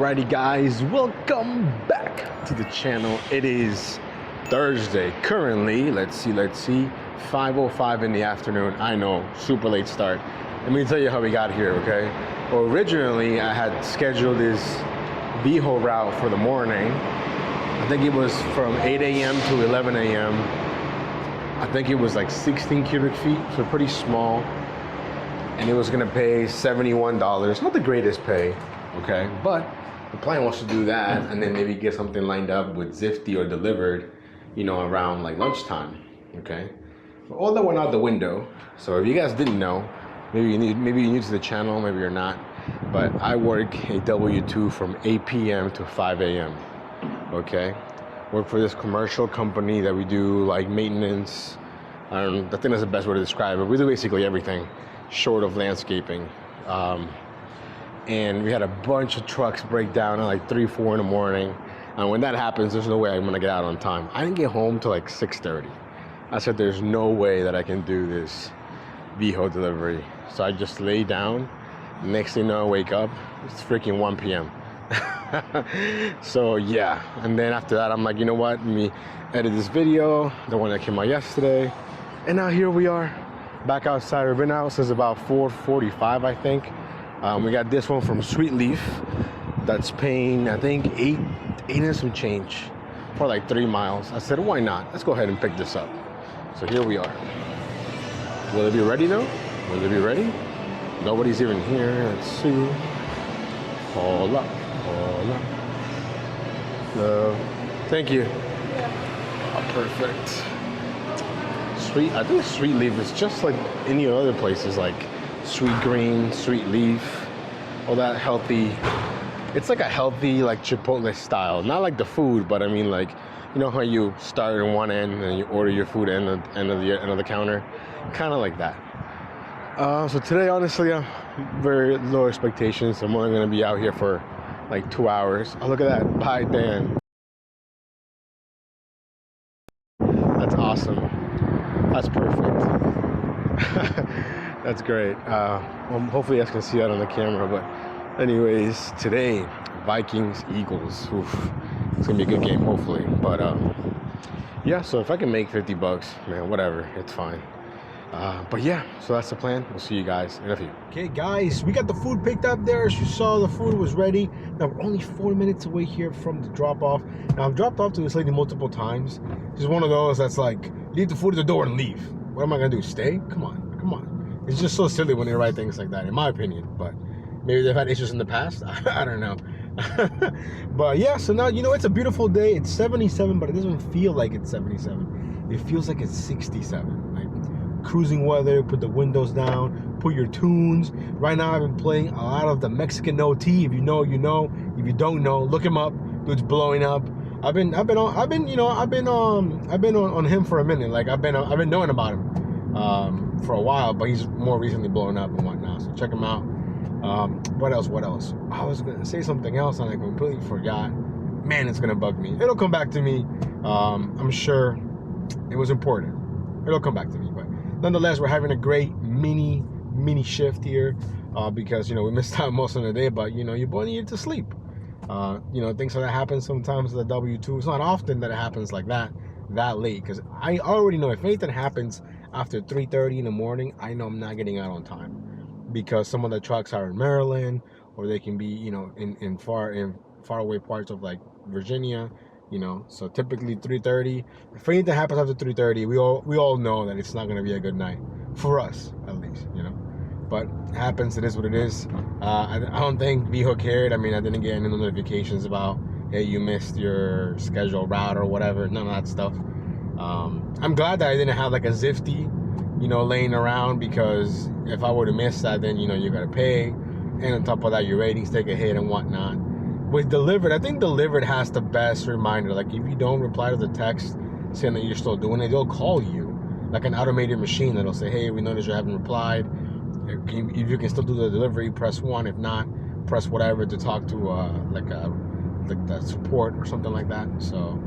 Alrighty guys, welcome back to the channel. It is Thursday, currently, let's see, 5:05 in the afternoon. I know, super late start. Let me tell you how we got here, okay? Well, originally I had scheduled this Veho route for the morning. I think it was from 8 a.m. to 11 a.m. I think it was like 16 cubic feet, so pretty small. And it was gonna pay $71. Not the greatest pay, okay? But the plan was to do that and then maybe get something lined up with Zifty or delivered, you know, around like lunchtime, okay? But all that went out the window. So if you guys didn't know, maybe you're new to the channel, maybe you're not, but I work a W-2 from 8 p.m. to 5 a.m., okay? Work for this commercial company that we do like maintenance. I think that's the best way to describe it. We do basically everything short of landscaping. And we had a bunch of trucks break down at like 3, 4 in the morning. And when that happens, there's no way I'm gonna get out on time. I didn't get home till like 6:30. I said, there's no way that I can do this Veho delivery. So I just lay down. Next thing you know, I wake up, it's freaking 1 p.m. So yeah, and then after that, I'm like, you know what? Let me edit this video, the one that came out yesterday. And now here we are, back outside. We've been out since about 4:45, I think. We got this one from Sweet Leaf that's paying, I think, eight and some change for like 3 miles. I said, why not? Let's go ahead and pick this up. So here we are. Will it be ready though? Will it be ready? Nobody's even here. Let's see. Hold up. Hold up. Thank you. Oh, perfect. I think Sweet Leaf is just like any other places, like Sweet Green, Sweet Leaf, all that healthy. It's like a healthy, like Chipotle style. Not like the food, but I mean, like, you know how you start in one end and you order your food at the end of the counter? Kind of like that. So today, honestly, very low expectations. I'm only gonna be out here for like 2 hours. Oh, look at that. Bye, Dan. That's awesome. That's perfect. That's great. Well, hopefully you guys can see that on the camera. But anyways, today, Vikings, Eagles. Oof. It's gonna be a good game, hopefully. But yeah, so if I can make 50 bucks, man, whatever, it's fine. But yeah, so that's the plan. We'll see you guys in a few. Okay, guys, we got the food picked up there. As you saw, the food was ready. Now we're only 4 minutes away here from the drop-off. Now I've dropped off to this lady multiple times. She's one of those that's like, leave the food at the door and leave. What am I gonna do? Stay? Come on, come on. It's just so silly when they write things like that, in my opinion. But maybe they've had issues in the past. I don't know. But yeah, so now, you know, it's a beautiful day. It's 77, but it doesn't feel like it's 77. It feels like it's 67. Like cruising weather, put the windows down, put your tunes. Right now I've been playing a lot of the Mexican OT. If you know, you know. If you don't know, look him up. Dude's blowing up. I've been on him for a minute. Like I've been knowing about him for a while, but he's more recently blowing up and whatnot. So check him out. What else? I was gonna say something else and I completely forgot. Man, it's gonna bug me. It'll come back to me. I'm sure it was important. It'll come back to me. But nonetheless, we're having a great mini shift here because, you know, we missed out most of the day, but you know, your boy needed to sleep. You know, things like that happen sometimes with the W-2. It's not often that it happens like that late, because I already know if anything happens after 3:30 in the morning, I know I'm not getting out on time, because some of the trucks are in Maryland, or they can be, you know, in far away parts of like Virginia, you know. So typically 3:30. If anything happens after 3:30, we all know that it's not going to be a good night for us, at least, you know. But it happens. It is what it is. I don't think Veho cared. I mean, I didn't get any notifications about, hey, you missed your scheduled route or whatever. None of that stuff. I'm glad that I didn't have like a Zifty, you know, laying around, because if I were to miss that, then, you know, you gotta pay, and on top of that, your ratings take a hit and whatnot. With Delivered, I think Delivered has the best reminder. Like if you don't reply to the text saying that you're still doing it, they'll call you like an automated machine that'll say, hey, we noticed you haven't replied. If you can still do the delivery, press 1. If not, press whatever to talk to like the support or something like that. So,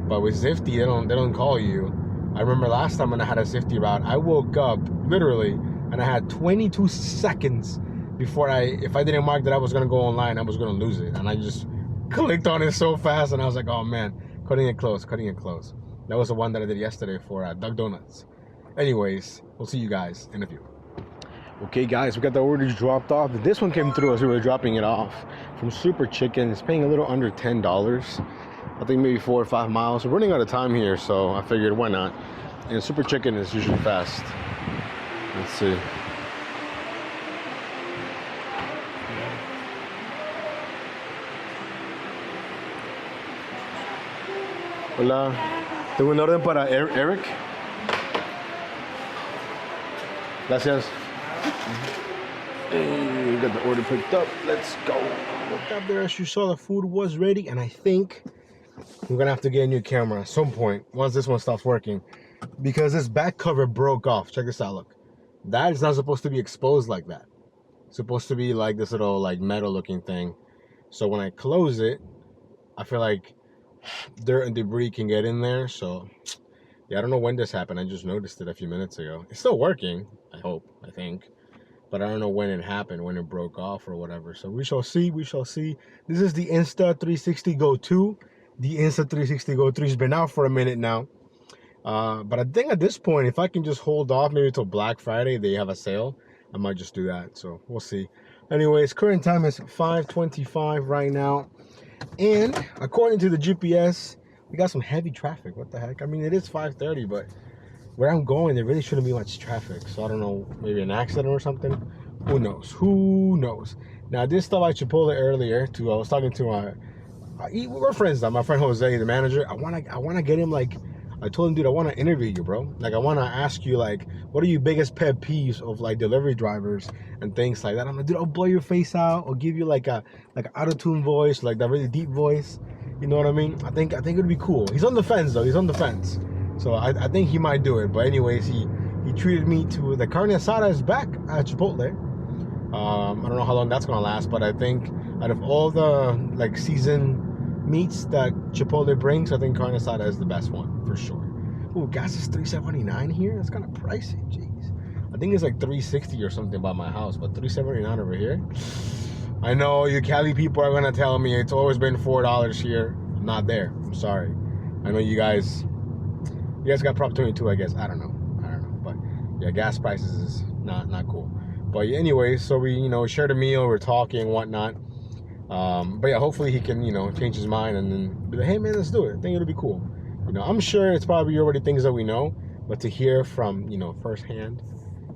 but with Zifty, they don't call you. I remember last time when I had a Zifty route, I woke up literally and I had 22 seconds before if I didn't mark that I was gonna go online, I was gonna lose it, and I just clicked on it so fast, and I was like, oh man, cutting it close. That was the one that I did yesterday for Doug Donuts. Anyways, we'll see you guys in a few. Okay guys, we got the orders dropped off. This one came through as we were dropping it off from Super Chicken. It's paying a little under $10. I think maybe 4 or 5 miles. We're running out of time here, so I figured why not. And Super Chicken is usually fast. Let's see. Hola. Tengo un orden para Eric. Gracias. Hey, we got the order picked up. Let's go. Looked up there as you saw, the food was ready, and I think we're gonna have to get a new camera at some point once this one stops working, because this back cover broke off. Check this out. Look, that is not supposed to be exposed like that. It's supposed to be like this little like metal looking thing. So when I close it, I feel like dirt and debris can get in there. So yeah, I don't know when this happened. I just noticed it a few minutes ago. It's still working, I think. But I don't know when it happened, when it broke off or whatever. So we shall see, This is the Insta 360 Go 2. The Insta 360 Go 3 has been out for a minute now. But I think at this point, if I can just hold off maybe till Black Friday, they have a sale, I might just do that. So we'll see. Anyways, current time is 5:25 right now. And according to the GPS, we got some heavy traffic. What the heck? I mean, it is 5:30, but where I'm going, there really shouldn't be much traffic. So I don't know, maybe an accident or something. Who knows? Now, I did stop by Chipotle earlier. I was talking to we're friends now. My friend Jose, the manager. I wanna get him, like, I told him, dude, I want to interview you, bro. Like, I want to ask you, like, what are your biggest pet peeves of, like, delivery drivers and things like that. I'm like, dude, I'll blow your face out. I'll give you like an auto-tune voice, like that really deep voice. You know what I mean? I think it'd be cool. He's on the fence though. So I think he might do it. But anyways, he treated me to the carne asada is back at Chipotle. I don't know how long that's gonna last, but I think out of all the like seasoned meats that Chipotle brings, I think carne asada is the best one for sure. Ooh, gas is $3.79 here. That's kind of pricey. Jeez, I think it's like $3.60 or something by my house, but $3.79 over here. I know you Cali people are gonna tell me it's always been $4 here. I'm not there. I'm sorry. I know you guys got Prop 22, I guess. I don't know. But yeah, gas prices is not cool. But yeah, anyway, so we shared a meal, we're talking and whatnot. But yeah, hopefully he can change his mind and then be like, hey man, let's do it. I think it'll be cool. I'm sure it's probably already things that we know, but to hear from firsthand,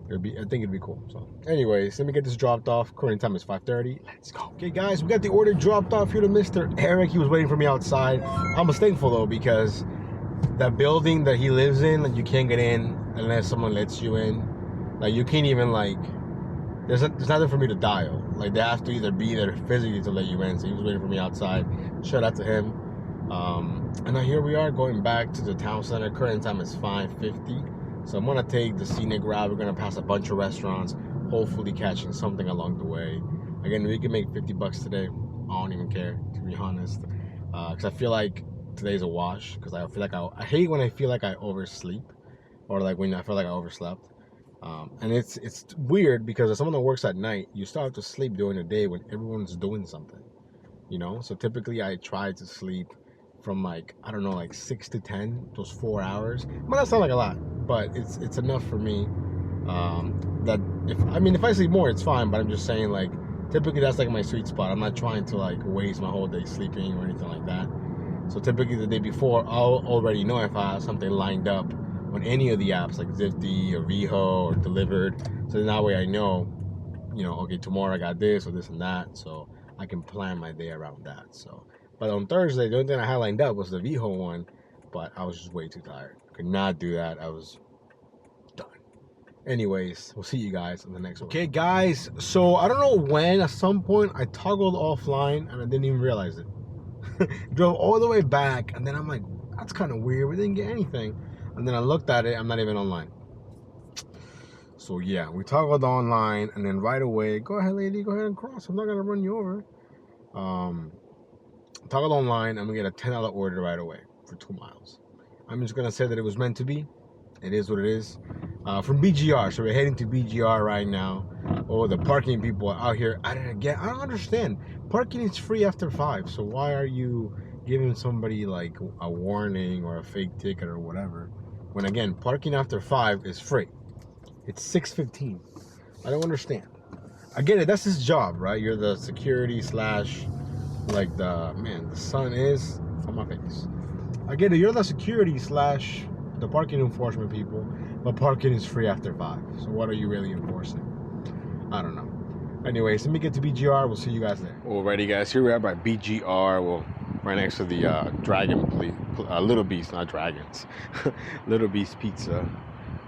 I think it'd be cool. So anyways, let me get this dropped off. Current time is 5:30. Let's go. Okay guys, we got the order dropped off here to Mr. Eric. He was waiting for me outside. I was thankful though, because that building that he lives in, like, you can't get in unless someone lets you in. Like, you can't even, like, there's nothing for me to dial. Like, they have to either be there physically to let you in. So he was waiting for me outside. Shout out to him. And now here we are going back to the town center. Current time is 5:50. So I'm gonna take the scenic route. We're gonna pass a bunch of restaurants, hopefully catching something along the way. Again, we can make $50 today. I don't even care, to be honest, because I feel like today's a wash. Because I feel like I hate when I feel like I oversleep, or like when I feel like I overslept. And it's weird because as someone that works at night, you still have to sleep during the day when everyone's doing something. So typically I try to sleep from like 6 to 10, those 4 hours. But that's not like a lot, but it's enough for me. That if I sleep more, it's fine. But I'm just saying, like, typically that's like my sweet spot. I'm not trying to like waste my whole day sleeping or anything like that. So typically the day before, I'll already know if I have something lined up on any of the apps like Zifty or Veho or Delivered. So then that way I know, okay, tomorrow I got this or this and that. So I can plan my day around that. So, but on Thursday, the only thing I had lined up was the Veho one, but I was just way too tired. Could not do that. I was done. Anyways, we'll see you guys on the next one. Okay, guys. So I don't know when, at some point, I toggled offline and I didn't even realize it. Drove all the way back, and then I'm like, that's kind of weird. We didn't get anything. And then I looked at it. I'm not even online. So yeah, we toggled online, and then right away, go ahead, lady, go ahead and cross. I'm not gonna run you over. Toggled online. I'm gonna get a $10 order right away for 2 miles. I'm just gonna say that it was meant to be. It is what it is. From BGR, so we're heading to BGR right now. Oh, the parking people are out here. I don't understand. parking is free after 5. So why are you giving somebody like a warning or a fake ticket or whatever? When again, parking after 5 is free. It's 6:15. I don't understand. I get it. That's his job, right? You're the security slash, like the sun is on my face. I get it. You're the security slash the parking enforcement people, but parking is free after 5. So what are you really enforcing? I don't know. Anyways, let me get to BGR. We'll see you guys there. Alrighty, guys. Here we are by BGR. Well, right next to the Little Beast, not Dragons. Little Beast Pizza.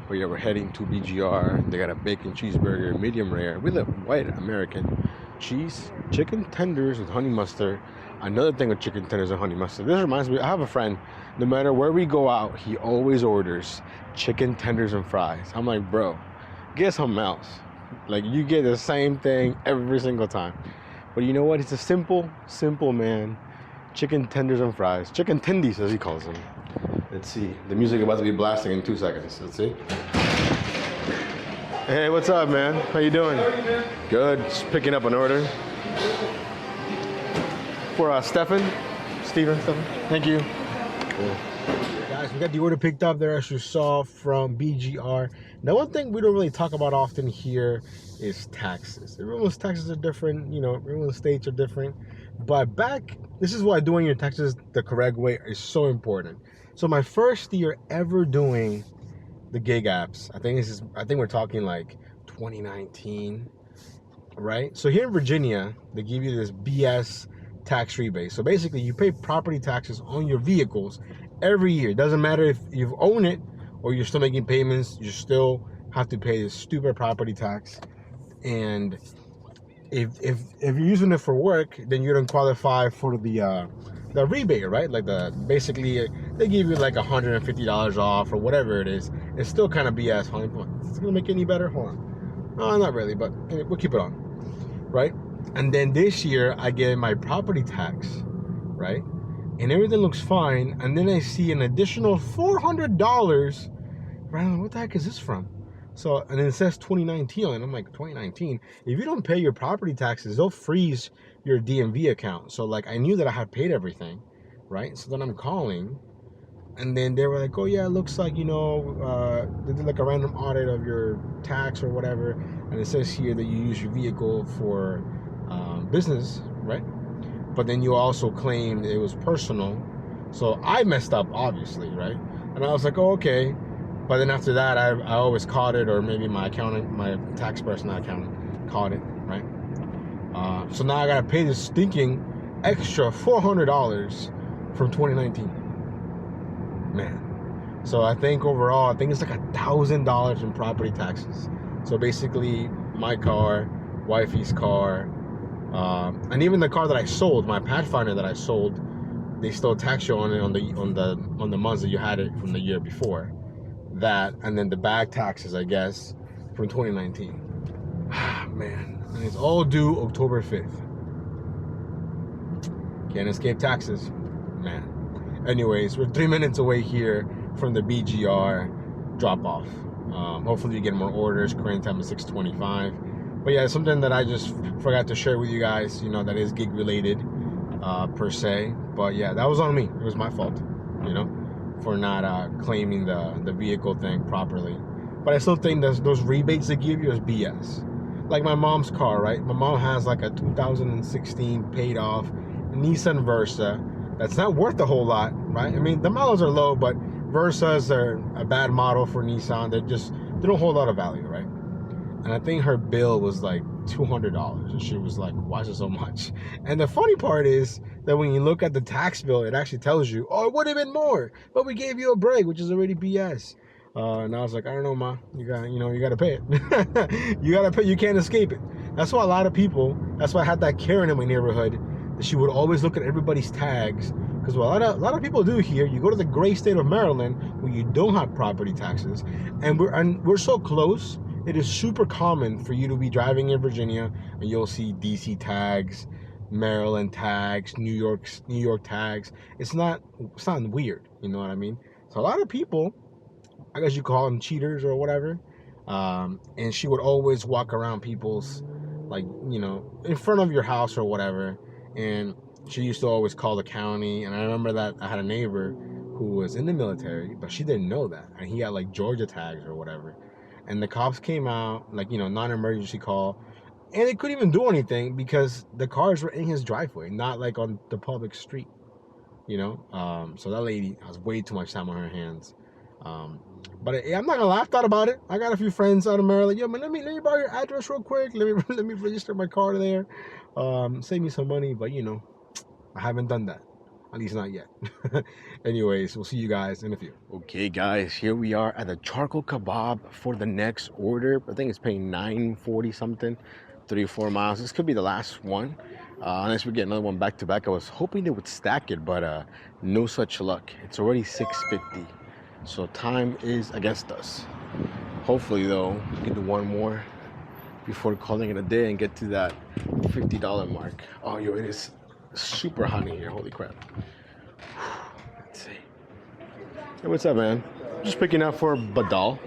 But yeah, we're heading to BGR. They got a bacon cheeseburger, medium rare, with a white American cheese, chicken tenders with honey mustard. Another thing with chicken tenders and honey mustard. This reminds me, I have a friend, no matter where we go out, he always orders chicken tenders and fries. I'm like, bro, get something else. Like, you get the same thing every single time. But you know what? He's a simple man. Chicken tenders and fries. Chicken tendies, as he calls them. Let's see. The music is about to be blasting in 2 seconds. Let's see. Hey, what's up, man? How you doing? Good. Just picking up an order. For Stephen. Thank you. Cool. Guys, we got the order picked up there, as you saw, from BGR. Now, one thing we don't really talk about often here is taxes. Everyone's taxes are different. You know, everyone's states are different. But this is why doing your taxes the correct way is so important. So my first year ever doing the gig apps, I think we're talking like 2019, right? So here in Virginia, they give you this BS tax rebate. So basically, you pay property taxes on your vehicles every year. It doesn't matter if you've owned it or you're still making payments, you still have to pay this stupid property tax. And if you're using it for work, then you don't qualify for the rebate, right? Like basically they give you like $150 off or whatever it is. It's still kind of BS. It's gonna make it any better? Hold on. No, not really, but we'll keep it on, right? And then this year I get my property tax, right? And everything looks fine. And then I see an additional $400. Right? What the heck is this from? So, and it says 2019 on it. I'm like, 2019? If you don't pay your property taxes, they'll freeze your DMV account. So, like, I knew that I had paid everything, right? So then I'm calling, and then they were like, oh, yeah, it looks like, you know, they did like a random audit of your tax or whatever, and it says here that you use your vehicle for business, right? But then you also claimed it was personal. So I messed up, obviously, right? And I was like, oh, okay. But then after that, I always caught it, or maybe my tax person, not accountant, caught it, right? So now I gotta pay this stinking extra $400 from 2019. Man. So I think overall, it's like $1,000 in property taxes. So basically, my car, wifey's car, and even the car that I sold, my Pathfinder that I sold, they still tax you on it on the months that you had it from the year before. That, and then the bag taxes, I guess, from 2019. Man, and it's all due October 5th. Can't escape taxes, man. Anyways, we're 3 minutes away here from the BGR drop-off. Hopefully you get more orders. Current time is 6:25. But yeah, it's something that I just forgot to share with you guys, you know, that is gig related, per se. But yeah, that was on me. It was my fault, you know, for not claiming the vehicle thing properly. But I still think those rebates they give you is BS. Like my mom's car, right? My mom has like a 2016 paid off Nissan Versa that's not worth a whole lot, right? I mean, the models are low, but Versas are a bad model for Nissan. They don't hold a lot of value, right? And I think her bill was like $200, and she was like, why is it so much? And the funny part is that when you look at the tax bill, it actually tells you, oh, it would have been more, but we gave you a break, which is already BS. And I was like, I don't know, Ma, you gotta pay it. You gotta pay, you can't escape it. That's why that's why I had that Karen in my neighborhood, that she would always look at everybody's tags, because what a lot of people do here, you go to the great state of Maryland where you don't have property taxes, and we're so close. It is super common for you to be driving in Virginia and you'll see DC tags, Maryland tags, New York tags. It's not weird, you know what I mean? So a lot of people, I guess you call them cheaters or whatever, and she would always walk around people's, like, you know, in front of your house or whatever, and she used to always call the county. And I remember that I had a neighbor who was in the military, but she didn't know that, and he had like Georgia tags or whatever. And the cops came out, like, non-emergency call, and they couldn't even do anything because the cars were in his driveway, not like on the public street. So that lady has way too much time on her hands. But I'm not gonna lie, I thought about it. I got a few friends out of Maryland. Yo, man, let me borrow your address real quick. Let me register my car there. Save me some money. But I haven't done that. At least not yet. Anyways, we'll see you guys in a few. Okay, guys, here we are at the charcoal kebab for the next order. I think it's paying $9.40 something, 3 or 4 miles. This could be the last one, unless we get another one back to back. I was hoping they would stack it, but no such luck. It's already 6:50, so time is against us. Hopefully, though, we can do one more before calling it a day and get to that $50 mark. Oh, yo, it is super hot in here. Holy crap. Let's see. Hey, what's up, man? Just picking up for Badal.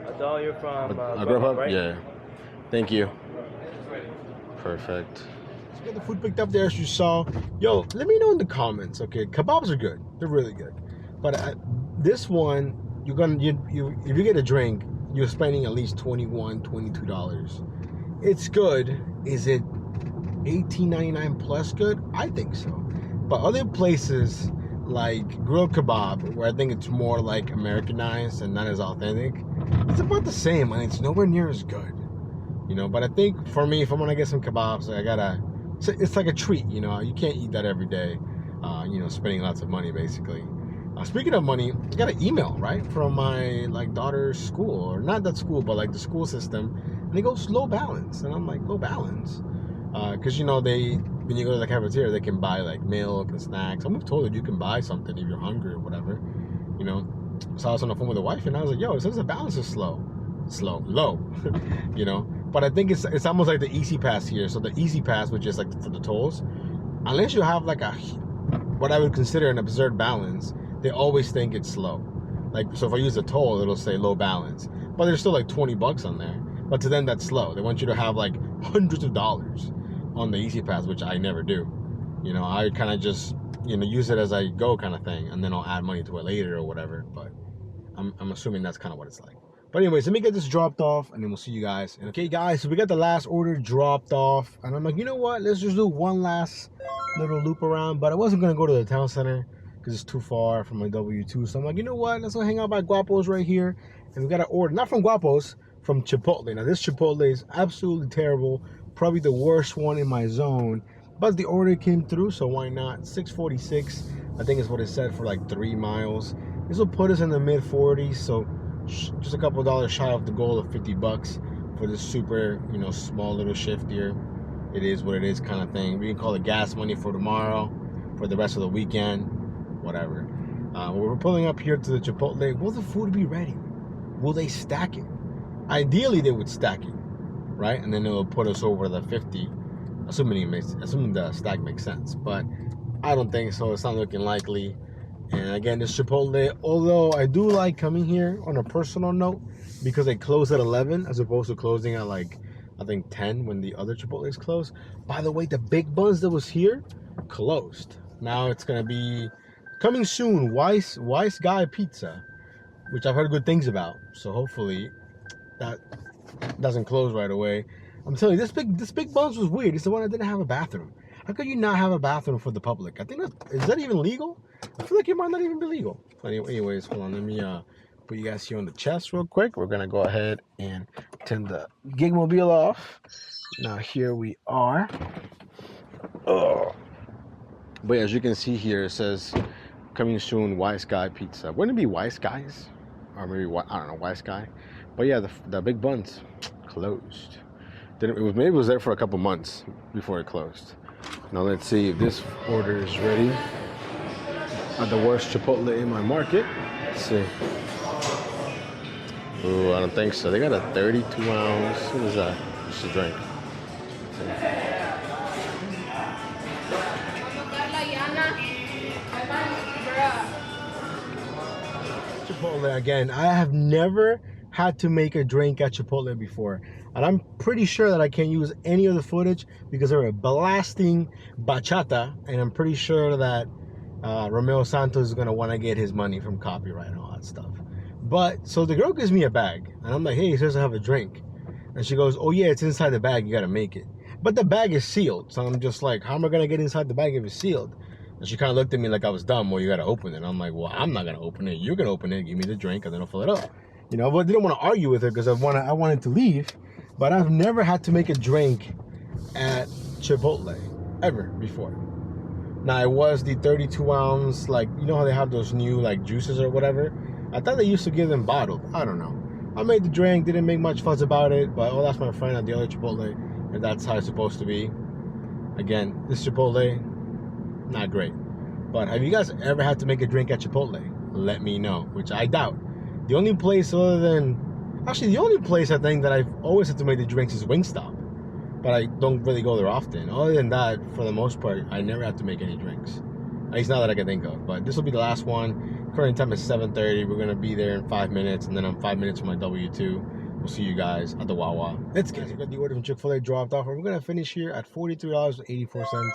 Badal, you're from GrubHub, right? Yeah. Thank you. Perfect. Let's get the food picked up there, as you saw. Yo, let me know in the comments. Okay, kebabs are good. They're really good. But this one, if you get a drink, you're spending at least $21, $22. It's good. Is it $18.99 plus good? I think so. But other places like Grill Kebab, where I think it's more like Americanized and not as authentic, it's about the same, and it's nowhere near as good. But I think for me, if I'm gonna get some kebabs, it's like a treat. You can't eat that every day. Spending lots of money basically. Speaking of money, I got an email, right, from my daughter's school, or not that school, but like the school system, and it goes low balance, and I'm like, low balance? Because when you go to the cafeteria, they can buy like milk and snacks. I'm told that you can buy something if you're hungry or whatever. So I was on the phone with the wife, and I was like, yo, it says the balance is low. But I think it's almost like the Easy Pass here. So the Easy Pass, which is like for the tolls, unless you have like what I would consider an absurd balance, they always think it's slow. Like, so if I use a toll, it'll say low balance, but there's still like $20 on there. But to them, that's slow. They want you to have like hundreds of dollars on the Easy Pass, which I never do. I kind of just use it as I go kind of thing, and then I'll add money to it later or whatever. But I'm assuming that's kind of what it's like. But anyways, let me get this dropped off, and then we'll see you guys. Okay, guys, so we got the last order dropped off, and I'm like, you know what? Let's just do one last little loop around. But I wasn't gonna go to the town center because it's too far from my W2. So I'm like, you know what? Let's go hang out by Guapo's right here, and we got to order, not from Guapo's, from Chipotle. Now this Chipotle is absolutely terrible, probably the worst one in my zone. But the order came through, so why not? $6.46, I think is what it said for like 3 miles. This will put us in the mid 40s, so just a couple dollars shy of the goal of $50 for this super, small little shift here. It is what it is kind of thing. We can call it gas money for tomorrow, for the rest of the weekend, whatever. We're pulling up here to the Chipotle. Will the food be ready? Will they stack it? Ideally, they would stack it, right? And then it will put us over the 50, assuming the stack makes sense. But I don't think so. It's not looking likely. And again, this Chipotle, although I do like coming here on a personal note, because they close at 11 as opposed to closing at like, I think 10 when the other Chipotles close. By the way, the big buns that was here closed. Now it's gonna be coming soon. Wise Guy Pizza, which I've heard good things about. So hopefully that doesn't close right away. I'm telling you, this big buns was weird. It's the one that didn't have a bathroom. How could you not have a bathroom for the public? I think is that even legal? I feel like it might not even be legal. Anyways, hold on. Let me put you guys here on the chest real quick. We're gonna go ahead and turn the gigmobile off. Now here we are. Oh. But as you can see here, it says coming soon, Wise Guy Pizza. Wouldn't it be Wise Guys? Or maybe, I don't know, Wise Guy. But yeah, the big buns closed. Maybe it was there for a couple months before it closed. Now let's see if this order is ready. At the worst Chipotle in my market. Let's see. Ooh, I don't think so. They got a 32 ounce. What is that? Just a drink. Chipotle again. I have never had to make a drink at Chipotle before. And I'm pretty sure that I can't use any of the footage because they were blasting bachata. And I'm pretty sure that Romeo Santos is going to want to get his money from copyright and all that stuff. But, so the girl gives me a bag. And I'm like, hey, he says I have a drink. And she goes, oh yeah, it's inside the bag. You got to make it. But the bag is sealed. So I'm just like, how am I going to get inside the bag if it's sealed? And she kind of looked at me like I was dumb. Well, you got to open it. I'm like, well, I'm not going to open it. You're going to open it. Give me the drink and then I'll fill it up. You know, but I didn't want to argue with her because I wanted to leave. But I've never had to make a drink at Chipotle ever before. Now, it was the 32 ounce, like, you know how they have those new, like, juices or whatever? I thought they used to give them bottled. I don't know. I made the drink, didn't make much fuss about it, but, oh, that's my friend at the other Chipotle, and that's how it's supposed to be. Again, this Chipotle, not great. But have you guys ever had to make a drink at Chipotle? Let me know, which I doubt. The only place other than... Actually, the only place I think that I've always had to make the drinks is Wingstop. But I don't really go there often. Other than that, for the most part, I never have to make any drinks. At least not that I can think of. But this will be the last one. Current time is 7:30. We're going to be there in 5 minutes. And then I'm 5 minutes from my W2. We'll see you guys at the Wawa. Let's get it. We got the order from Chick-fil-A dropped off. We're going to finish here at $43.84.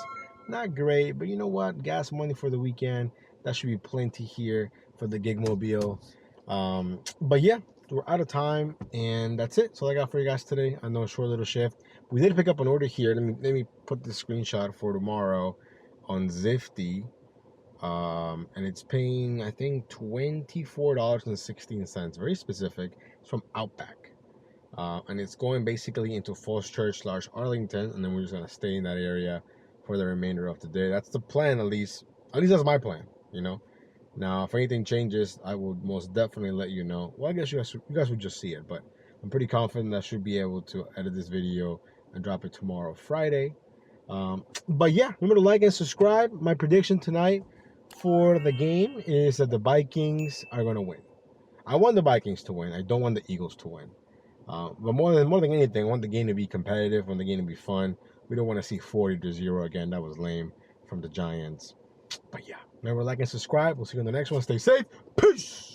Not great, but you know what? Gas money for the weekend. That should be plenty here for the gig mobile. But yeah, we're out of time, and that's it. So I got for you guys today. I know a short little shift. We did pick up an order here. Let me put the screenshot for tomorrow on Zifty. And it's paying, I think, $24.16. Very specific. It's from Outback. And it's going basically into Falls Church / Arlington, and then we're just gonna stay in that area for the remainder of the day. That's the plan, at least. At least that's my plan, you know. Now, if anything changes, I will most definitely let you know. Well, I guess you guys will just see it, but I'm pretty confident I should be able to edit this video and drop it tomorrow, Friday. But yeah, remember to like and subscribe. My prediction tonight for the game is that the Vikings are going to win. I want the Vikings to win. I don't want the Eagles to win. But more than anything, I want the game to be competitive. I want the game to be fun. We don't want to see 40-0 again. That was lame from the Giants. But yeah, remember to like and subscribe. We'll see you in the next one. Stay safe. Peace.